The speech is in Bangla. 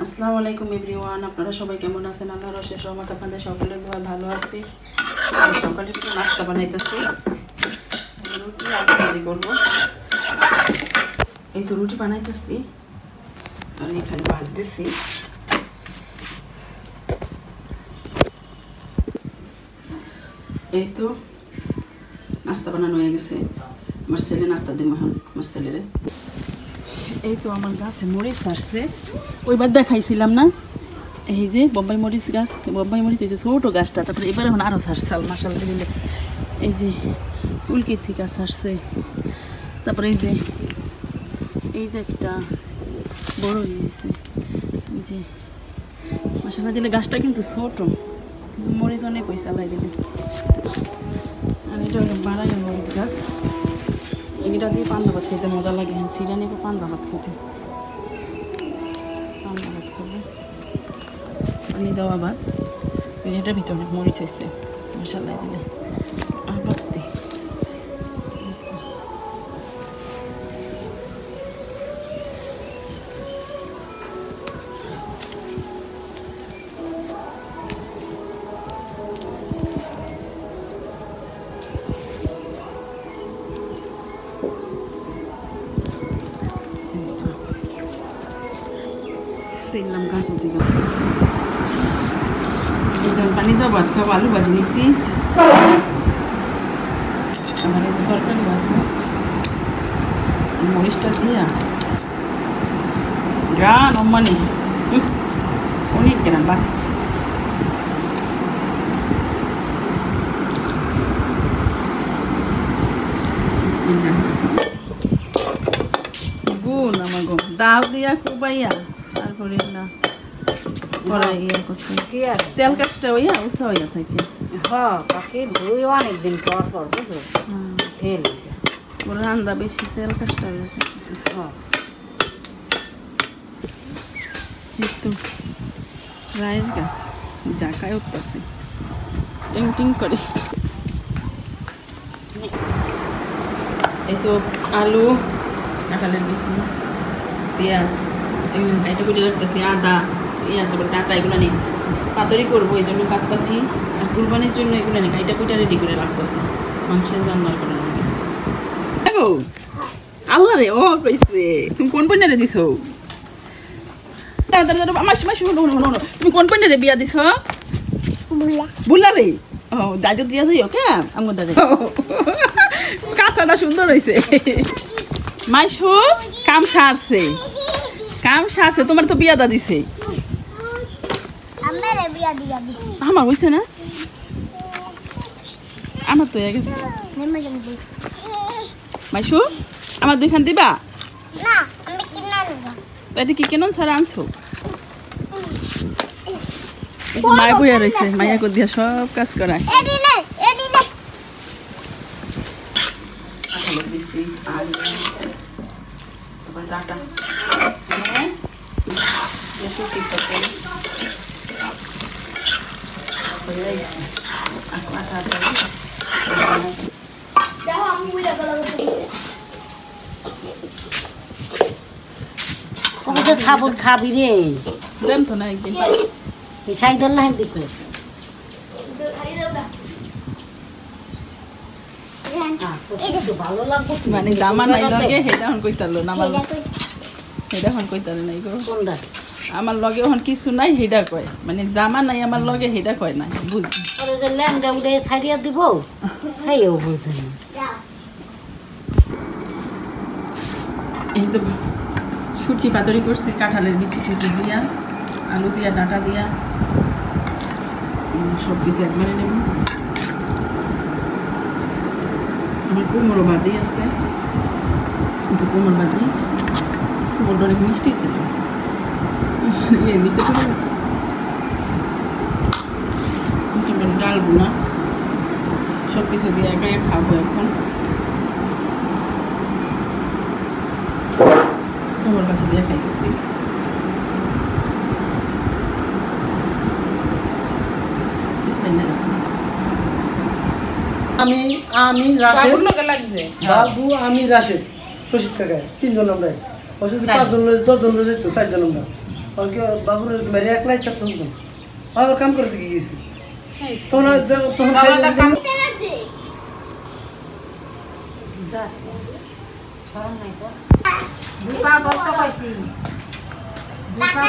আসসালামু আলাইকুম এভরিওয়ান, আপনারা সবাই কেমন আছেন? আল্লাহর অশেষ রহমত আপনাদের সকলের দোয়া ভালো আছি। সকালে একটু নাস্তা বানাইতেছি, রুটি আর ভাজি করবো। এই তো রুটি বানাইতেছি আর এখানে ভাত দিছি। এই তো নাস্তা বানানো হয়ে গেছে। আমার ছেলে নাস্তা দিব এখন আমার ছেলেরে। এই তো আমার গাছে মরিচ আসছে, ওইবার দেখাইছিলাম না, এই যে বোম্বাই মরিচ গাছ, বোম্বাই মরিচ এই যে ছোটো গাছটা। তারপরে এবার এখন আরও ছাড়ছাল মাসাল্লাহ দিলে, এই যে উলকিথি গাছ আসছে। তারপরে এই যে একটা বড় হয়েছে, এই যে মাসাল্লাহ দিলে গাছটা কিন্তু ছোটো, কিন্তু মরিচ অনেক পয়সা লাই দিলে। আর এটা হলো বাড়াই মরিচ গাছ, এটা দিয়ে পান্তা ভাত খেতে মজা লাগে। ছিঁড়া নেবো পান্তা ভাত খেতে, পান্তা ভাত খাবো পানি দেওয়া ভাত। এটার ভিতরে অনেক মরিচ হয়েছে মশালাই দিলে আর ভর্তি। সিললাম গাছ থেকে পানি দাও ভাত খাবো। আলু ভাজি নিছি, আমার এই যে তরকারি আছে মরিচটা দিয়া গ্রান অম্মানি অনেক গ্রান বা গুণ আমার গো দাও দিয়া কুবাইয়া তারপরে না তেল কাজটা হইয়া উষা হইয়া থাকে। কাকি ধুই অনেকদিন পর পর বুঝলো তেল রান্না বেশি তেল কাজটা হইয়া থাকে। একটু রাইস গাছ জাকায় উঠতেছে টিং টিং করে। এই তো আলু, কাঁঠালের বিচি, পেঁয়াজ এগুলো কাইটে কুটে রাখতেছি, আদা পেঁয়াজ ডাটা এগুলো নিয়ে পাতরি করবো, এই জন্য কাটতেছি। আর কুরবানির জন্য এগুলো নিয়ে কাইটা কুইটা রেডি করে রাখতেছি মাংসের রান্নার করে। দেখো আল্লাহ রে, ও কইছে তুমি কোন পণ্যে দিছো? তুমি কোন পণ্যে বিয়া দিছ? বুলা রে, ও দাজু দিয়া যাই ওকে আমার দাদা। কাঁচাটা সুন্দর হয়েছে। মাইশু কাম সারছে, কাম সারছে, তোমার তো বিয়া দা দিছে। আমার হয়েছে না, আমার তো হয়ে গেছে। মাইশু আমার দুইখান দিবা? এটা কি কেন ছাড়া আনছো? মায়া বইয়া রয়েছে, মায়া কর দিয়া সব কাজ করায়। ডাটা খাবো খাবি রে দেন তো না একদিন পিঠাই দেন না দিকে ভালো লাগবে মানে দামা নাই লগে সেটা এখন কইতালো না, আমার সেটা এখন কইতালো নাই গো। কোনটা আমার লগে এখন কিছু নাই সেটা কয়, মানে জামা নাই আমার লগে সেটা কয় না। বুঝছি ল্যাংটা উঠে ছাড়িয়া দিব খাইও বুঝে না। এই তো শুটকি পাতরি করছি কাঁঠালের বিচি টিচি দিয়া, আলু দিয়া, ডাঁটা দিয়া, সব কিছু একবারে নেব। আমার কুমড়ো ভাজি আছে, কিন্তু কুমড়ো ভাজি কুমড়োটা অনেক মিষ্টি ছিল, মিষ্টি করে গেছে। ডাল বোনা সব কিছু দিয়ে একাই খাবো এখন। কুমড়ো ভাজি দিয়ে খাইতেছি। আমি রাশেদ বাবু, আমি রাশেদ, রশিদ কাকা, তিনজন আমরা। পাঁচজন 10জন যেত, 4জন আমরা। ওকে বাবুর মেরে একলাই থাকতো আবার কাম করতে গিয়েছি তখন তখন শরম নাই তো দুই পা বলতে কইছি দুই পা